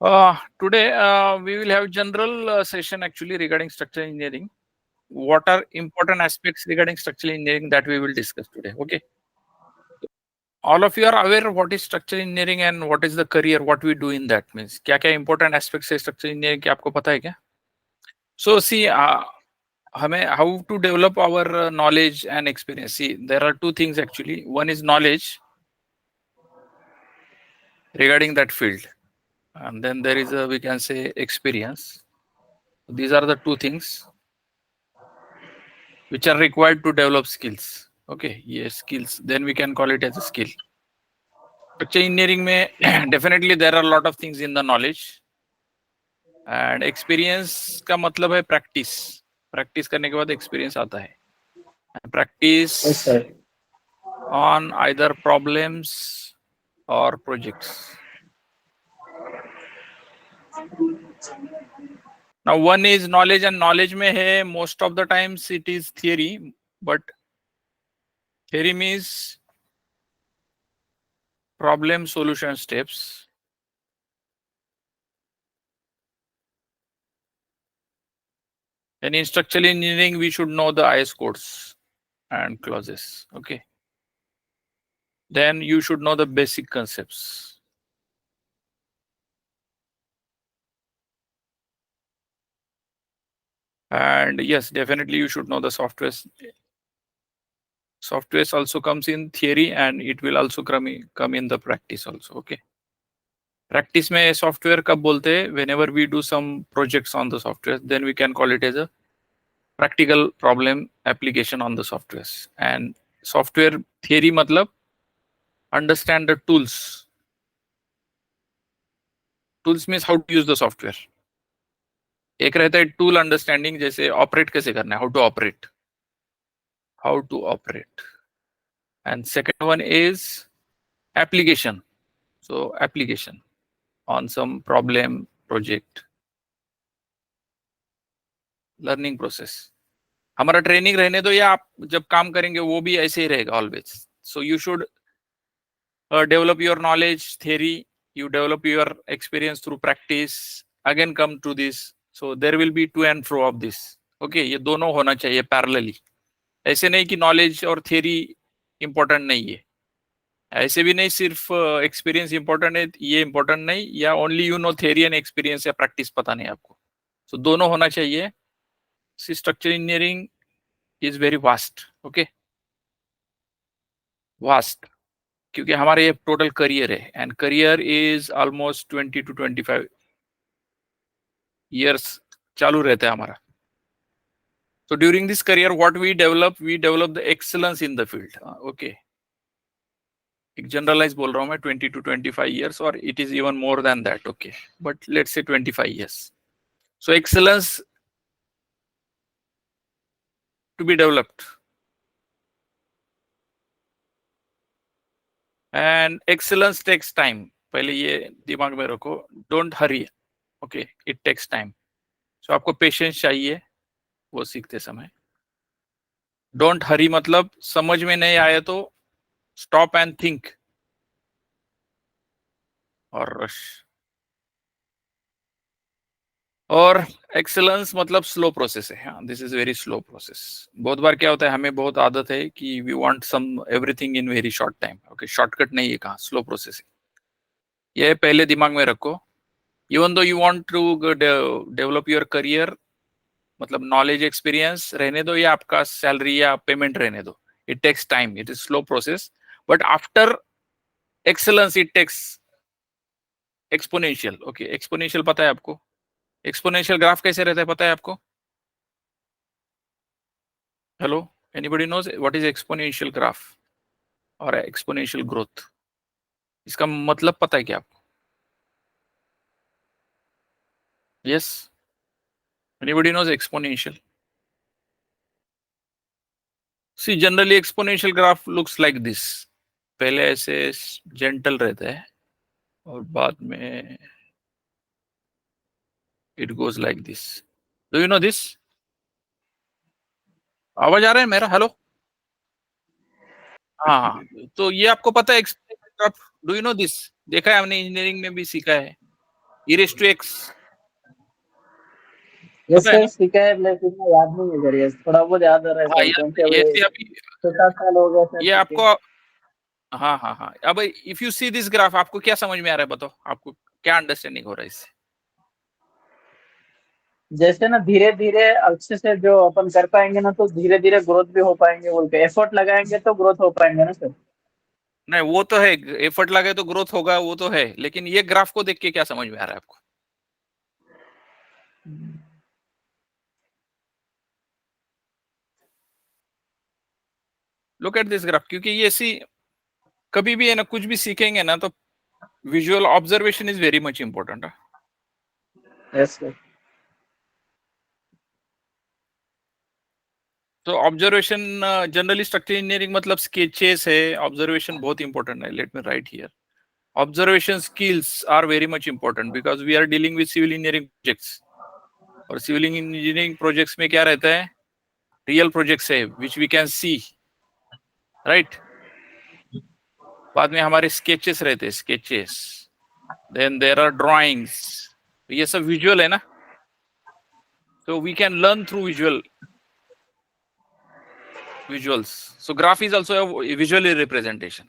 Today we will have general session actually regarding structural engineering. What are important aspects regarding structural engineering that we will discuss today? Okay. All of you are aware what is structural engineering and what is the career, what we do in that means. क्या क्या important aspects है structural engineering के आपको पता है क्या? So see, हमें how to develop our knowledge and experience. See, there are two things actually. One is knowledge regarding that field, and then there is a we can say experience. These are the two things which are required to develop skills. Okay, yes, skills. Then we can call it as a skill. Structural engineering में definitely there are a lot of things in the knowledge and experience का मतलब है practice. Practice करने के बाद experience आता है. Practice Yes, sir. on either problems or projects. Now one is knowledge and knowledge में है most of the times it is theory, but theory means problem solution steps. And in structural engineering, we should know the IS codes and clauses. Okay. Then you should know the basic concepts. And yes, definitely you should know the softwares. Softwares also comes in theory and it will also come in the practice also. Okay. Practice में software कब बोलते हैं? Whenever we do some projects on the software, then we can call it as a practical problem application on the softwares. And software theory मतलब understand the tools. Tools means how to use the software. एक रहता है tool understanding, जैसे operate कैसे करना है, how to operate. And second one is application. So application on some problem project. Learning process. हमारा training रहने दो या आप जब काम करेंगे वो भी ऐसे ही रहेगा always. So you should develop your knowledge theory, you develop your experience through practice, again come to this. So there will be to and fro of this. Okay, ये दोनों होना चाहिए पैरेलली. ऐसे नहीं कि नॉलेज और थियरी इंपॉर्टेंट नहीं है, ऐसे भी नहीं सिर्फ एक्सपीरियंस इंपॉर्टेंट है ये इंपॉर्टेंट नहीं, या only you know theory and experience या प्रैक्टिस पता नहीं आपको. सो दोनों होना चाहिए. See structure engineering is very vast. Okay, vast, क्योंकि हमारे ये टोटल करियर है and career is almost 20 to 25 years चालू रहता है हमारा. So during this career, what we develop the excellence in the field. Okay. एक जनरलाइज बोल रहा हूं मैं, 20 to 25 years or it is even more than that. Okay, but let's say 25 years. So excellence to be developed, and excellence takes time. पहले ये दिमाग में रखो, don't hurry. Okay, it takes time. So आपको patience चाहिए वो सीखते समय. Don't hurry मतलब समझ में नहीं आया तो stop and think और rush. और एक्सेलेंस मतलब स्लो प्रोसेस है. हाँ, this is very slow process. बहुत बार क्या होता है, हमें बहुत आदत है कि we want some everything in very short time. Okay, shortcut नहीं है, कहाँ स्लो प्रोसेस है, ये पहले दिमाग में रखो. Even though you want to develop your career, मतलब नॉलेज एक्सपीरियंस रहने दो या आपका सैलरी या पेमेंट रहने दो, it takes time, it is slow process. But after excellence it takes exponential. Okay, exponential पता है आपको? एक्सपोनेंशियल ग्राफ कैसे रहता है पता है आपको? Hello, anybody knows what is exponential graph or exponential growth? इसका मतलब पता है क्या आपको? Yes, anybody knows exponential? See, generally exponential graph looks like this. पहले ऐसे gentle रहता है और बाद में it goes like this. Do you know this? आवाज आ रहा है मेरा? हेलो. हाँ, तो ये आपको पता है exponential graph? Do you know this? देखा है हमने, इंजीनियरिंग में भी सीखा है. e raised to x, ये पता है सर ना? सीखा है लेकिन मैं याद नहीं है सर, ये थोड़ा बहुत याद आ रहा है हाँ, सर, क्योंकि ये अभी से अभी 6-7 साल हो गया सर ये सीखे। आपको, हाँ हाँ हाँ, अब if you see this graph, आपको क्या समझ में आ रहा है बताओ, आपको क्या अंडरस्टैंडिंग हो रहा है इससे? जैसे ना धीरे धीरे अच्छे से जो अपन कर पाएंगे ना, तो धीरे धीरे ग्रोथ भी हो पाएंगे, बोल के एफर्ट लगाएंगे तो ग्रोथ हो पाएंगे ना सर। नहीं, वो तो है, एफर्ट लगे तो ग्रोथ होगा, वो तो है, लेकिन ये ग्राफ को देख के क्या समझ में आ रहा है आपको? लुक एट दिस ग्राफ, क्योंकि ये सी, कभी भी है ना, कुछ भी सीखेंगे ना, तो visual observation is very much important. Yes sir. तो ऑब्जर्वेशन, जनरली स्ट्रक्चर इंजीनियरिंग मतलब स्केचेस है, ऑब्जर्वेशन बहुत इंपॉर्टेंट है। Let me write here, observation skills are very much important because we are dealing with civil engineering projects, और civil engineering projects में क्या रहता है, रियल प्रोजेक्ट्स है which we can see, right. बाद में हमारे स्केचेस रहते हैं, sketches, then there are drawings, ये सब विजुअल है ना, so we can learn through visuals. So graph is also a visual representation.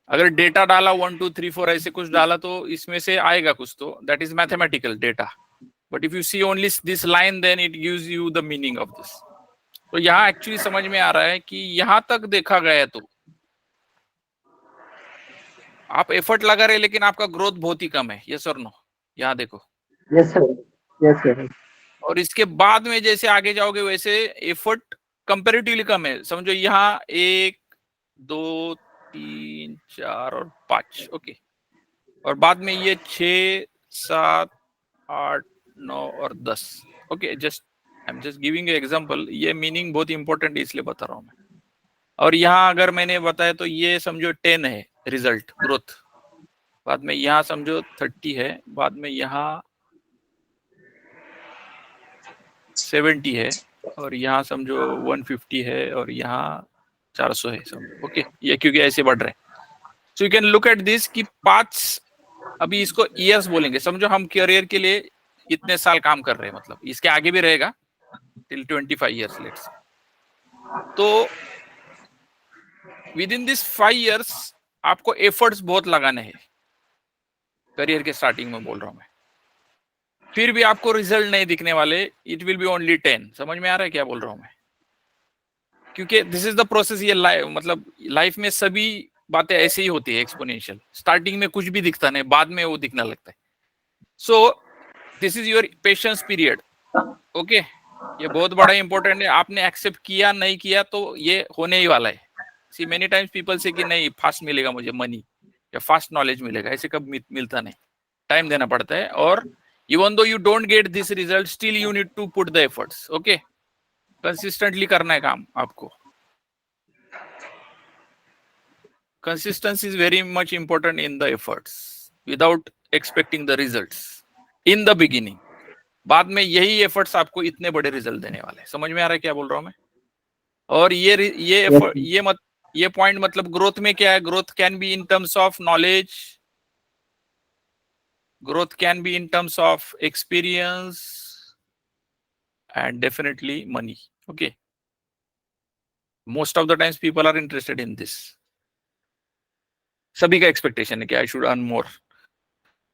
अगर डेटा डाला 1 2 3 4 ऐसे कुछ डाला तो इसमें से आएगा कुछ, तो that is mathematical data, but if you see only this line then it gives you the meaning of this. तो यहाँ एक्चुअली समझ में आ रहा है कि यहाँ तक देखा गया तो आप एफर्ट लगा रहे, लेकिन आपका ग्रोथ बहुत ही कम है, यस और नो? यहाँ देखो, यस सर। Yes sir. और इसके बाद में जैसे आगे जाओगे वैसे एफर्ट कंपेरेटिवली कम है। समझो यहाँ 1 2 3 4 और 5, ओके, और बाद में ये 6 7 8 9 और 10, okay, just I am just giving example, ये मीनिंग बहुत इंपॉर्टेंट है इसलिए बता रहा हूं मैं। और यहाँ अगर मैंने बताया तो ये समझो 10 है रिजल्ट ग्रोथ, बाद में यहाँ समझो 30 है, बाद में यहाँ 70 है, और यहाँ समझो 150 है, और यहाँ 400 है समझो, ओके, ये क्योंकि ऐसे बढ़ रहे हैं। So you can look at this कि 5, अभी इसको ईयर्स बोलेंगे, समझो हम करियर के लिए इतने साल काम कर रहे हैं, मतलब इसके आगे भी रहेगा टिल 25 ईयर्स लेट्स। तो विद इन दिस 5 ईयर्स आपको एफर्ट्स बहुत लगाने हैं, करियर के स्टार्टिंग में बोल रहा हूं मैं, फिर भी आपको रिजल्ट नहीं दिखने वाले, इट विल बी ओनली 10। समझ में आ रहा है क्या बोल रहा हूं मैं? क्योंकि दिस इज द प्रोसेस, ये मतलब लाइफ में सभी बातें ऐसे ही होती है एक्सपोनेंशियल, स्टार्टिंग में कुछ भी दिखता नहीं, बाद में वो दिखने लगता है। So this is your patience period, okay, ये बहुत बड़ा इंपॉर्टेंट है। आपने एक्सेप्ट किया नहीं किया तो ये होने ही वाला है। सी मेनी टाइम्स पीपल से कि नहीं फास्ट मिलेगा मुझे मनी या फास्ट नॉलेज मिलेगा, ऐसे कब मिलता नहीं, टाइम देना पड़ता है। और even though you don't get this result, still you need to put the efforts, okay, consistently करना है काम आपको। Consistency is very much important in the efforts without expecting the results in the beginning. बाद में यही efforts आपको इतने बड़े रिजल्ट देने वाले हैं। समझ में आ रहा है क्या बोल रहा हूं मैं? और ये पॉइंट मतलब ग्रोथ में क्या है, growth can be in terms of knowledge, growth can be in terms of experience and definitely money, okay, most of the times people are interested in this, सभी का एक्सपेक्टेशन है कि I should earn more.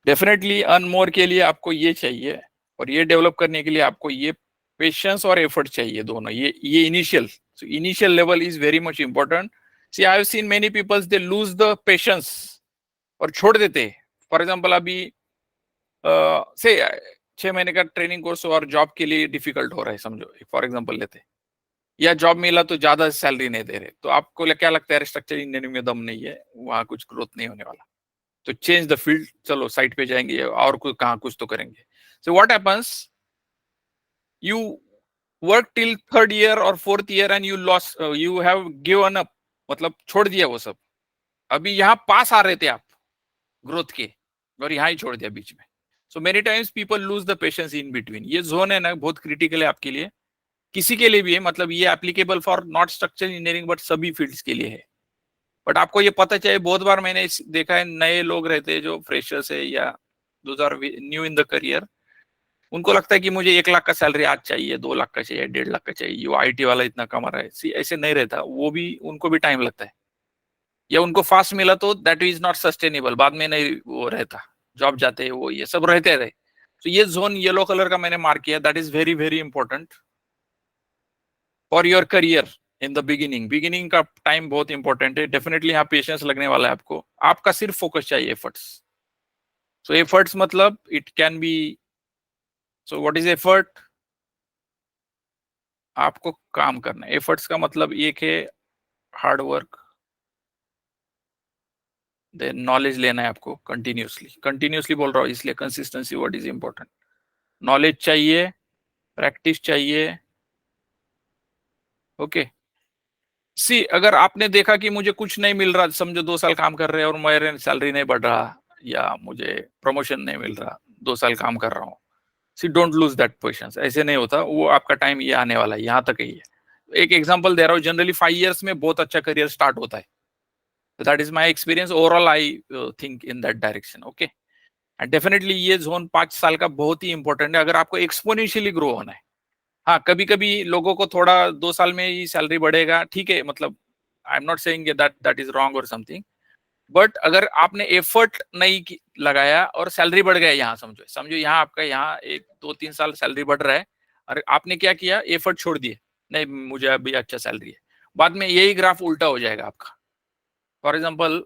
Definitely earn more के लिए आपको ये चाहिए, और ये डेवलप करने के लिए आपको ये पेशेंस और एफर्ट चाहिए, दोनों, ये initial, so initial level is very much important. See I have seen many peoples they lose the patience और छोड़ देते। फॉर एग्जांपल अभी से 6 महीने का ट्रेनिंग कोर्स और जॉब के लिए डिफिकल्ट हो रहा है, समझो फॉर एग्जांपल लेते, या जॉब मिला तो ज्यादा सैलरी नहीं दे रहे, तो आपको क्या लगता है स्ट्रक्चर इंजीनियरिंग में दम नहीं है, वहां कुछ ग्रोथ नहीं होने वाला, तो चेंज द फील्ड, चलो साइट पे जाएंगे और कुछ कहाँ कुछ तो करेंगे। So what happens, you work till 3rd year और 4th year and you loss, you have given up, मतलब छोड़ दिया वो सब। अभी यहाँ पास आ रहे थे आप ग्रोथ के, और यहाँ ही छोड़ दिया बीच में। So many times people lose the patience in between. ये जोन है ना बहुत क्रिटिकल है आपके लिए, किसी के लिए भी है, मतलब ये applicable for not structural engineering but सभी फील्ड्स के लिए है। बट आपको ये पता चाहिए, बहुत बार मैंने देखा है नए लोग रहते हैं जो फ्रेशर्स है या those are new in the career, उनको लगता है कि मुझे 1 लाख का सैलरी आज चाहिए, 2 लाख का चाहिए, 1.5 लाख का चाहिए, वो आईटी वाला इतना कमा रहा है। सी ऐसे नहीं रहता, वो भी उनको भी टाइम लगता है, या उनको फास्ट मिला तो दैट इज नॉट सस्टेनेबल, बाद में नहीं वो रहता, जॉब जाते हैं वो, ये सब रहते रहे। तो ये जोन येलो कलर का मैंने मार्क किया, that is very very important for your career in the beginning का टाइम बहुत इंपॉर्टेंट है। डेफिनेटली यहाँ पेशेंस लगने वाला है आपको, आपका सिर्फ फोकस चाहिए एफर्ट्स। सो एफर्ट्स मतलब it can be, so what is effort? आपको काम करना है। एफर्ट्स का मतलब एक है हार्ड वर्क, देन नॉलेज लेना है आपको कंटिन्यूसली बोल रहा हूँ इसलिए consistency what is important. Knowledge चाहिए, प्रैक्टिस चाहिए, ओके। सी अगर आपने देखा कि मुझे कुछ नहीं मिल रहा, समझो 2 साल काम कर रहे हैं और मेरे सैलरी नहीं बढ़ रहा या मुझे प्रमोशन नहीं मिल रहा, 2 साल काम कर रहा हूँ, सी डोंट लूज दैट पोजिशन। ऐसे नहीं होता, वो आपका टाइम ये आने वाला है, यहाँ तक ही है। एक एग्जांपल दे रहा हूँ, जनरली 5 years में बहुत अच्छा करियर स्टार्ट होता है, that is my experience overall, I think in that direction, okay. And definitely ये जोन 5 साल का बहुत ही इंपॉर्टेंट है अगर आपको एक्सपोनेंशियली ग्रो होना है। हाँ, कभी कभी लोगों को थोड़ा 2 साल में ही सैलरी बढ़ेगा, ठीक है, मतलब I am not saying that that is wrong और समथिंग, बट अगर आपने एफर्ट नहीं लगाया और सैलरी बढ़ गया, यहाँ समझो यहाँ आपका यहाँ 1 2 3 साल सैलरी बढ़ रहा है, और आपने क्या किया, एफर्ट छोड़ दिए, नहीं मुझे अभी अच्छा सैलरी है, बाद में यही ग्राफ उल्टा हो जाएगा आपका। फॉर एग्जाम्पल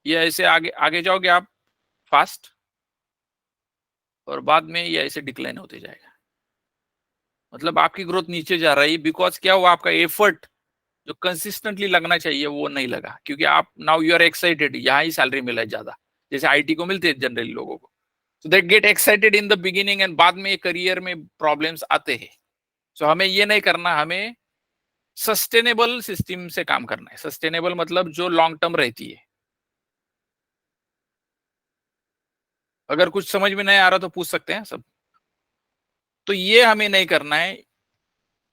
ये ऐसे आगे आगे जाओगे आप फास्ट, और बाद में ये ऐसे डिक्लाइन होते जाएगा, मतलब आपकी ग्रोथ नीचे जा रही है, बिकॉज क्या हुआ, आपका एफर्ट जो कंसिस्टेंटली लगना चाहिए वो नहीं लगा, क्योंकि आप नाउ यू आर एक्साइटेड, यहाँ ही सैलरी मिला है ज्यादा, जैसे आईटी को मिलते हैं जनरली लोगों को, so that get excited in the beginning and बाद में करियर में प्रॉब्लम्स आते हैं। सो हमें ये नहीं करना, हमें सस्टेनेबल सिस्टम से काम करना है। सस्टेनेबल मतलब जो लॉन्ग टर्म रहती है। अगर कुछ समझ में नहीं आ रहा तो पूछ सकते हैं सब। तो ये हमें नहीं करना है,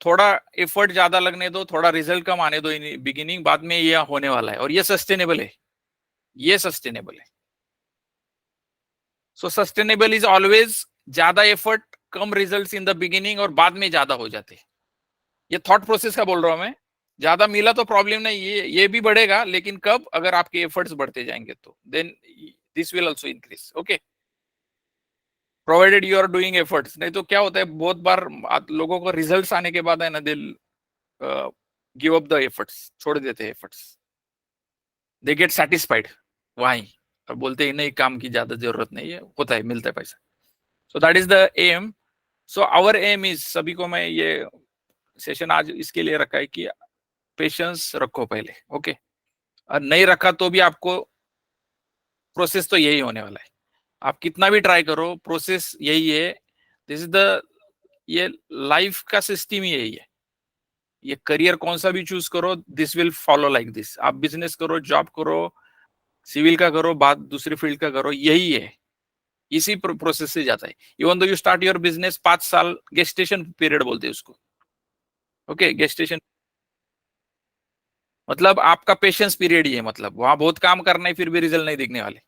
थोड़ा एफर्ट ज्यादा लगने दो, थोड़ा रिजल्ट कम आने दो इन बिगिनिंग, बाद में ये होने वाला है, और ये सस्टेनेबल है, ये सस्टेनेबल है। सो सस्टेनेबल इज ऑलवेज ज्यादा effort come results in the beginning, और बाद में ज्यादा हो जाते हैं। ये थॉट प्रोसेस का बोल रहा हूं मैं। ज्यादा मिला तो प्रॉब्लम नहीं, ये भी बढ़ेगा, लेकिन कब, अगर आपके एफर्ट्स बढ़ते जाएंगे तो then this will also increase, okay, provided you are doing efforts. नहीं तो क्या होता है, बहुत बार लोगों को रिजल्ट्स आने के बाद है ना, दिल गिव अप द एफर्ट्स, छोड़ देते हैं एफर्ट्स, दे गेट सेटिस्फाइड वहीं, और बोलते हैं नहीं काम की ज्यादा जरूरत नहीं है, होता है, मिलता है पैसा। So that is the aim. So our aim is, सभी को मैं ये सेशन आज इसके लिए रखा है कि पेशेंस रखो पहले, ओके। और नहीं रखा तो भी आपको प्रोसेस तो यही होने वाला है, आप कितना भी ट्राई करो, प्रोसेस यही है। दिस इज द, ये लाइफ का सिस्टम ही यही है। ये करियर कौन सा भी चूज करो, this will follow like this. आप बिजनेस करो, जॉब करो, सिविल का करो, बात दूसरी फील्ड का करो, यही है, इसी प्रोसेस से जाता है। Even though you start your business, 5 साल गेस्टेशन पीरियड बोलते हैं उसको, ओके। गेस्टेशन मतलब आपका पेशेंस पीरियड ही है, मतलब वहां बहुत काम करना है फिर भी रिजल्ट नहीं दिखने वाले।